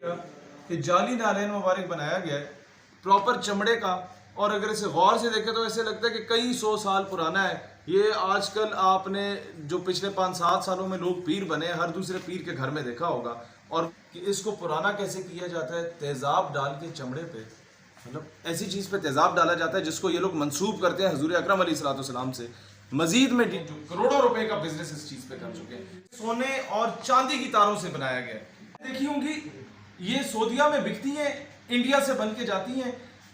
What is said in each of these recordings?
کہ جعلی نالین مبارک بنایا گیا ہے پراپر چمڑے کا، اور اگر اسے غور سے دیکھیں تو ایسے لگتا ہے کہ کئی سو سال پرانا ہے یہ۔ آج کل آپ نے جو پچھلے 5-7 سالوں میں لوگ پیر بنے ہر دوسرے پیر کے گھر میں دیکھا ہوگا، اور اس کو پرانا کیسے کیا جاتا ہے؟ تیزاب ڈال کے چمڑے پہ، مطلب ایسی چیز پہ تیزاب ڈالا جاتا ہے جس کو یہ لوگ منسوب کرتے ہیں حضور اکرم علیہ السلام سے۔ مزید میں کروڑوں روپے کا بزنس اس چیز پہ کر چکے ہیں، سونے اور چاندی کی تاروں سے بنایا گیا ہے۔ دیکھی ہوں گی یہ سعودیہ میں بکتی ہیں، انڈیا سے بن کے جاتی ہیں،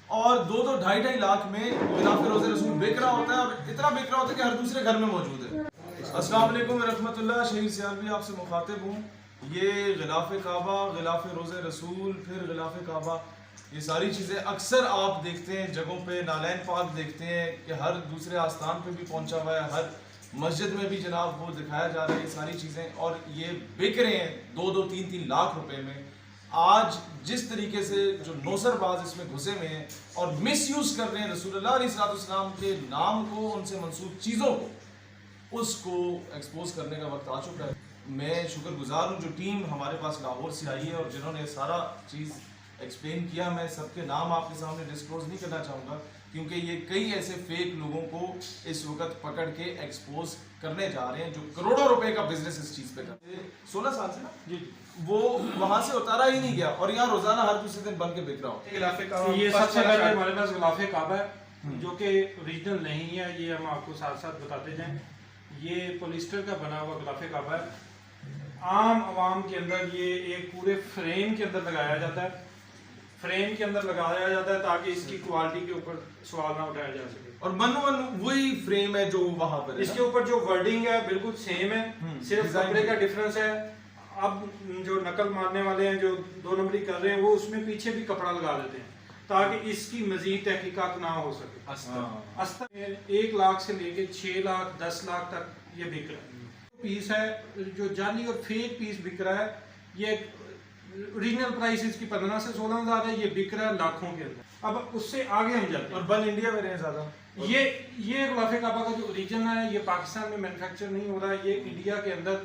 اور 2-2 لاکھ میں غلاف روزہ رسول بک رہا ہوتا ہے، اور اتنا بک رہا ہوتا ہے کہ ہر دوسرے گھر میں موجود ہے۔ السلام علیکم ورحمۃ اللہ، شہید سیالوی آپ سے مخاطب ہوں۔ یہ غلاف کعبہ، غلاف روزہ رسول، پھر غلاف کعبہ، یہ ساری چیزیں اکثر آپ دیکھتے ہیں جگہوں پہ، نالین پاک دیکھتے ہیں کہ ہر دوسرے آستان پہ بھی پہنچا ہوا ہے، ہر مسجد میں بھی جناب وہ دکھایا جا رہا ہے یہ ساری چیزیں، اور یہ بک رہے ہیں 2-3 لاکھ روپے میں۔ آج جس طریقے سے جو نوسر باز اس میں گھسے ہوئے ہیں اور مس یوز کر رہے ہیں رسول اللہ علیہ السلام کے نام کو، ان سے منسوب چیزوں کو، اس کو ایکسپوز کرنے کا وقت آ چکا ہے۔ میں شکر گزار ہوں جو ٹیم ہمارے پاس لاہور سے آئی ہے اور جنہوں نے سارا چیز ایکسپلین کیا۔ میں سب کے نام آپ کے سامنے ڈسکلوز نہیں کرنا چاہوں گا کیونکہ یہ کئی ایسے فیک لوگوں کو اس وقت پکڑ کے ایکسپوز کرنے جا رہے ہیں جو کروڑوں روپے کا بزنس اس چیز پہ کرتے ہیں۔ 16 سال سے نا جی وہ وہاں سے اتارا ہی نہیں گیا، اور یہاں روزانہ ہر دوسرے دن بن کے بک رہا ہو۔ یہ سب سے پہلے ہمارے پاس غلاف کعبہ ہے جو کہ اوریجنل نہیں ہے، یہ ہم آپ کو ساتھ ساتھ بتاتے جائیں۔ یہ پولیسٹر کا بنا ہوا غلاف کعبہ ہے۔ عام عوام کے اندر یہ ایک پورے فریم کے اندر لگایا جاتا ہے، فریم کے اندر لگایا جاتا ہے تاکہ اس کی کوالٹی کے اوپر سوال نہ اٹھایا جا سکے، اور وہی فریم ہے جو وہاں پر اس کے اوپر جو ورڈنگ ہے بالکل سیم ہے، صرف کپڑے کا ڈفرنس ہے۔ اب جو نقل مارنے والے ہیں جو 2 نمبری کر رہے ہیں وہ اس میں پیچھے بھی کپڑا لگا دیتے ہیں تاکہ اس کی مزید تحقیقات نہ ہو سکے۔ استر 1 لاکھ سے لے کے 6 لاکھ 10 لاکھ تک یہ بک رہا ہے۔ پیس ہے جو جعلی اور فیک پیس بک رہا ہے، یہ اوریجنل پرائس اس کی 15 سے 16 ہزار ہے، یہ بک رہا ہے لاکھوں کے اندر۔ اب اس سے آگے ہم جاتے ہیں، اور بن انڈیا میں رہے زیادہ۔ یہ غلاف کعبہ کا جو اوریجن ہے یہ پاکستان میں مینوفیکچر نہیں ہو رہا ہے، یہ انڈیا کے اندر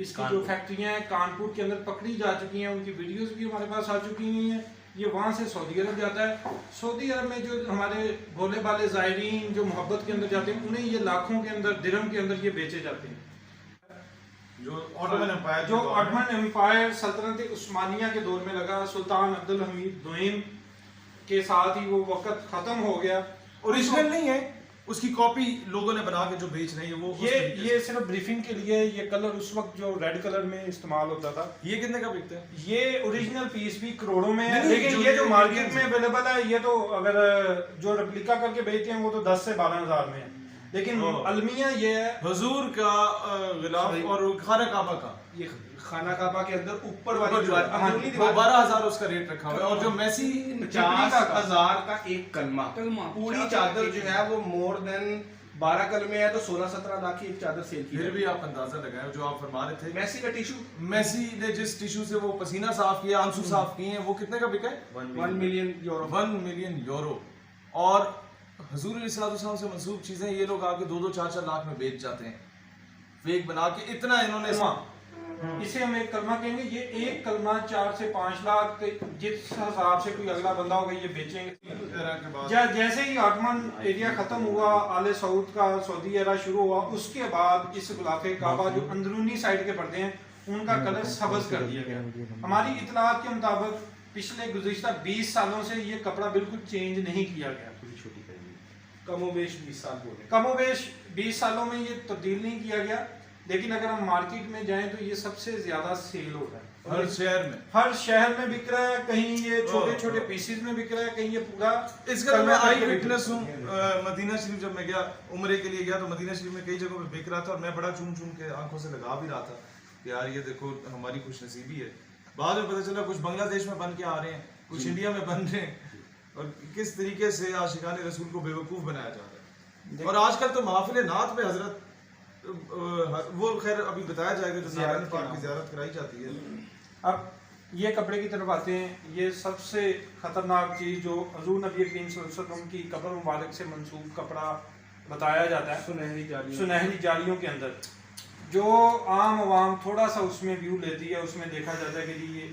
اس کی جو فیکٹریاں ہیں کانپور کے اندر پکڑی جا چکی ہیں، ان کی ویڈیوز بھی ہمارے پاس آ چکی ہوئی ہیں۔ یہ وہاں سے سعودی عرب جاتا ہے، سعودی عرب میں جو ہمارے بھولے بالے زائرین جو محبت کے اندر جاتے ہیں انہیں یہ لاکھوں کے اندر درہم کے اندر یہ بیچے جاتے ہیں۔ جو آٹمن امپائر سلطنت عثمانیہ کے دور میں لگا، سلطان عبدالحمید دوئم کے ساتھ ہی وہ وقت ختم ہو گیا۔ اوریجنل نہیں ہے، اس کی کاپی لوگوں نے بنا کے جو بیچ رہے ہیں وہ یہ صرف بریفنگ کے لیے۔ یہ کلر اس وقت جو ریڈ کلر میں استعمال ہوتا تھا۔ یہ کتنے کا بکتا ہے؟ یہ اوریجنل پیس بھی کروڑوں میں ہے، لیکن یہ جو مارکیٹ میں اویلیبل ہے یہ تو اگر جو ریپلیکا کر کے بیچتے ہیں وہ تو 10 سے 12 ہزار میں ہے، لیکن المیہ یہ ہے حضور کا غلاف اور خانہ کعبہ کا، یہ خانہ کعبہ کے اندر اوپر والی دیوار 12,000 اس کا ریٹ رکھا ہوا ہے، اور جو میسی 50,000 کا ایک کلمہ، پوری چادر جو ہے وہ مور دین 12 کلمے ہے تو 16-17 لاکھ کی ایک چادر سیل کی۔ پھر بھی آپ اندازہ لگائیں جو آپ فرما رہے تھے، میسی کا ٹیشو، میسی نے جس ٹیشو سے وہ پسینہ صاف کیا، آنسو صاف کیے ہیں، وہ کتنے کا بکا ہے؟ 1 ملین یورو۔ 1 million euro. اور حضور علیہ السلام سے منسوب چیزیں یہ لوگ آ کے 2-4 لاکھ میں بیچ جاتے ہیں، فیک بنا کے۔ اتنا انہوں نے اسے ہم ایک کلمہ کہیں گے، یہ ایک کلمہ 4 سے 5 لاکھ جس حساب سے کوئی اگلا بندہ ہوگا یہ بیچیں گے۔ جیسے ہی آٹمن ایریا ختم ہوا، آل سعود کا سعودی ایرا شروع ہوا، اس کے بعد اس غلاف کعبہ جو اندرونی سائڈ کے پردے ہیں ان کا کلر سبز کر دیا گیا۔ ہماری اطلاعات کے مطابق پچھلے گزشتہ 20 سالوں سے یہ کپڑا بالکل چینج نہیں کیا گیا، کم و بیش 20 سال ہو گئے، کم و بیش 20 سالوں میں یہ تبدیل نہیں کیا گیا، لیکن اگر ہم مارکیٹ میں جائیں تو یہ سب سے زیادہ سیل ہو رہا ہے ہر شہر میں بک رہا ہے، کہیں یہ چھوٹے چھوٹے پیسز میں بک رہا ہے، کہیں یہ پورا۔ اس کا میں آئی وٹنس ہوں، مدینہ شریف جب میں گیا عمرے کے لیے گیا تو مدینہ شریف میں کئی جگہوں پہ بک رہا تھا، اور میں بڑا چوم چوم کے آنکھوں سے لگا بھی رہا تھا کہ یار یہ دیکھو ہماری خوش نصیبی ہے۔ بعد میں پتہ چلا کچھ بنگلہ دیش میں بن کے آ رہے ہیں، کچھ انڈیا میں بن رہے ہیں، اور کس طریقے سے عاشقان رسول کو بیوقوف بنایا جا رہا ہے۔ اور آج کل تو محافل نعت پہ حضرت وہ خیر ابھی بتایا جائے گا جو نارائن پاک کی زیارت کرائی جاتی ہے۔ اب یہ کپڑے کی طرف آتے ہیں، یہ سب سے خطرناک چیز جو حضور نبی کریم صلی اللہ علیہ وسلم کی قبر مبارک سے منسوب کپڑا بتایا جاتا ہے سنہری جالیوں کے اندر، جو عام عوام تھوڑا سا اس میں ویو لیتی ہے، اس میں دیکھا جاتا ہے کہ جی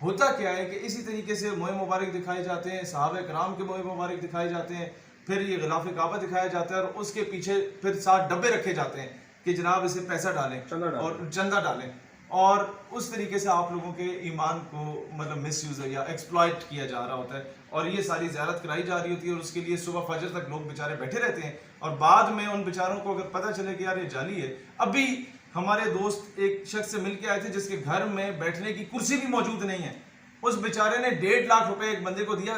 ہوتا کیا ہے کہ اسی طریقے سے موئے مبارک دکھائے جاتے ہیں، صحابہ کرام کے موئے مبارک دکھائے جاتے ہیں، پھر یہ غلاف کعبہ دکھایا جاتا ہے اور اس کے پیچھے پھر 7 ڈبے رکھے جاتے ہیں کہ جناب اسے پیسہ ڈالیں اور چندہ ڈالیں، اور اس طریقے سے آپ لوگوں کے ایمان کو مطلب مس یوز یا ایکسپلائٹ کیا جا رہا ہوتا ہے، اور یہ ساری زیارت کرائی جا رہی ہوتی ہے، اور اس کے لیے صبح فجر تک لوگ بیچارے بیٹھے رہتے ہیں، اور بعد میں ان بیچاروں کو اگر پتہ چلے کہ یار یہ جعلی ہے. ابھی ہمارے دوست ایک شخص سے مل کے آئے تھے جس کے گھر میں بیٹھنے کی کرسی بھی موجود نہیں ہے، اس بیچارے نے 1.5 لاکھ روپے ایک بندے کو دیا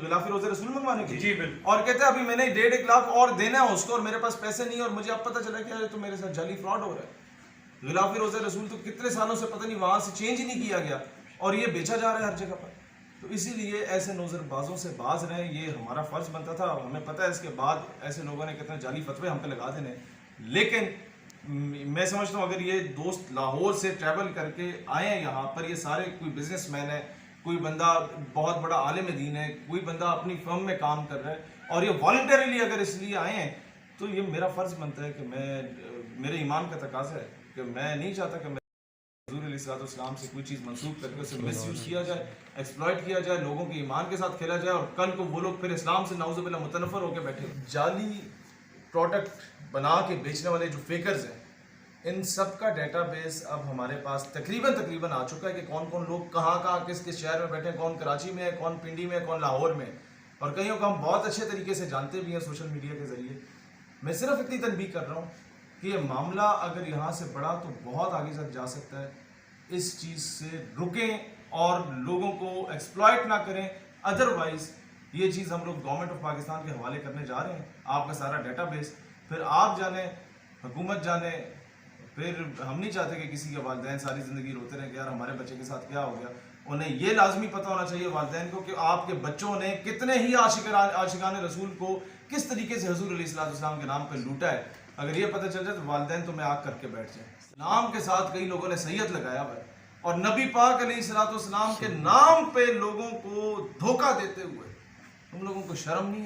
غلاف روزہ رسول منگوانے کے جی بالکل، اور کہتے ہیں ابھی میں نے 1.5 لاکھ اور دینا ہے اس کو، اور میرے پاس پیسے نہیں، اور مجھے اب پتہ چلا کہ تو میرے ساتھ جعلی فراڈ ہو رہا ہے. غلاف روزہ رسول تو کتنے سالوں سے پتہ نہیں وہاں سے چینج ہی نہیں کیا گیا، اور یہ بیچا جا رہا ہے ہر جگہ پر. تو اسی لیے ایسے نوزر بازوں سے باز رہیں، یہ ہمارا فرض بنتا تھا. ہمیں پتہ ہے اس کے بعد ایسے لوگوں نے کتنے جعلی فتوے ہم پہ لگا دینے، لیکن میں سمجھتا ہوں اگر یہ دوست لاہور سے ٹریول کر کے آئے ہیں یہاں پر، یہ سارے کوئی بزنس مین ہے، کوئی بندہ بہت بڑا عالم دین ہے، کوئی بندہ اپنی فرم میں کام کر رہا ہے، اور یہ والنٹریلی اگر اس لیے آئے ہیں تو یہ میرا فرض بنتا ہے کہ میرے ایمان کا تقاضا ہے کہ میں نہیں چاہتا کہ حضور علیہ الصلوۃ والسلام سے کوئی چیز منسوخ کر کے اسے مس یوز کیا جائے، ایکسپلائٹ کیا جائے، لوگوں کے ایمان کے ساتھ کھیلا جائے، اور کل کو وہ لوگ پھر اسلام سے نعوذ باللہ متنفر ہو کے بیٹھے. جعلی پروڈکٹ بنا کے بیچنے والے جو فیکرز ہیں، ان سب کا ڈیٹا بیس اب ہمارے پاس تقریباً آ چکا ہے کہ کون کون لوگ کہاں کس شہر میں بیٹھے ہیں، کون کراچی میں ہے، کون پنڈی میں ہے، کون لاہور میں ہے، اور کئیوں کو ہم بہت اچھے طریقے سے جانتے بھی ہیں سوشل میڈیا کے ذریعے. میں صرف اتنی تنبیہ کر رہا ہوں کہ یہ معاملہ اگر یہاں سے بڑھا تو بہت آگے تک جا سکتا ہے. اس چیز سے رکیں اور لوگوں کو ایکسپلائٹ نہ کریں، ادروائز یہ چیز ہم لوگ گورنمنٹ آف پاکستان کے حوالے کرنے جا رہے ہیں. آپ کا سارا ڈیٹا بیس پھر آپ جانیں، حکومت جانے، پھر ہم نہیں چاہتے کہ کسی کے والدین ساری زندگی روتے رہیں کہ یار ہمارے بچے کے ساتھ کیا ہو گیا. انہیں یہ لازمی پتہ ہونا چاہیے والدین کو کہ آپ کے بچوں نے کتنے ہی عاشقان رسول کو کس طریقے سے حضور علیہ السلام کے نام پہ لوٹا ہے. اگر یہ پتہ چل جائے تو والدین تو میں آگ کر کے بیٹھ جائیں. نام کے ساتھ کئی لوگوں نے سید لگایا ہوا ہے، اور نبی پاک علیہ السلام کے نام پہ لوگوں کو دھوکہ دیتے ہوئے تم لوگوں کو شرم نہیں آتی؟